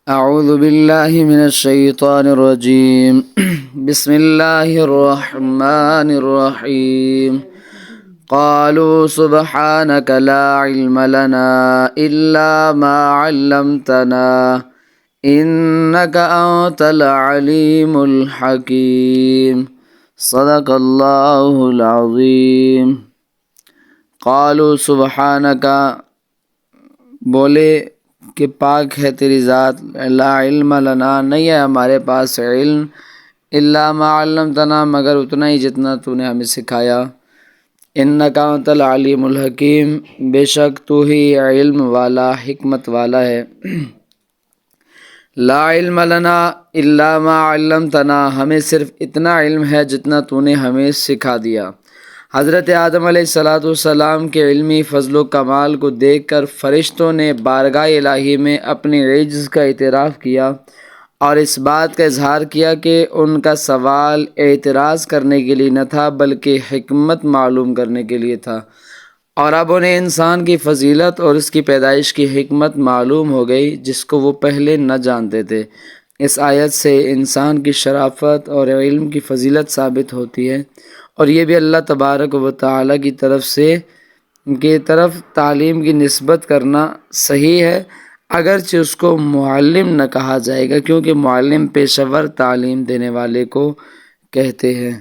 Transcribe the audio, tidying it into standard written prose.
أعوذ بالله من الشيطان الرجيم بسم الله الرحمن الرحيم قالوا سبحانك لا علم لنا إلا ما علمتنا إنك أنت العليم الحكيم صدق الله العظيم قالوا سبحانك بولے کہ پاک ہے تیری ذات، لا علم لنا نہیں ہے ہمارے پاس علم، الا ما علمتنا مگر اتنا ہی جتنا تو نے ہمیں سکھایا، انک انت العلیم الحکیم بے شک تو ہی علم والا حکمت والا ہے۔ لا علم لنا الا ما علمتنا ہمیں صرف اتنا علم ہے جتنا تو نے ہمیں سکھا دیا۔ حضرت آدم علیہ السلام کے علمی فضل و کمال کو دیکھ کر فرشتوں نے بارگاہ الہی میں اپنے عجز کا اعتراف کیا اور اس بات کا اظہار کیا کہ ان کا سوال اعتراض کرنے کے لیے نہ تھا بلکہ حکمت معلوم کرنے کے لیے تھا، اور اب انہیں انسان کی فضیلت اور اس کی پیدائش کی حکمت معلوم ہو گئی جس کو وہ پہلے نہ جانتے تھے۔ اس آیت سے انسان کی شرافت اور علم کی فضیلت ثابت ہوتی ہے، اور یہ بھی اللہ تبارک و تعالیٰ کی طرف تعلیم کی نسبت کرنا صحیح ہے، اگرچہ اس کو معلم نہ کہا جائے گا کیونکہ معلم پیشہ ور تعلیم دینے والے کو کہتے ہیں۔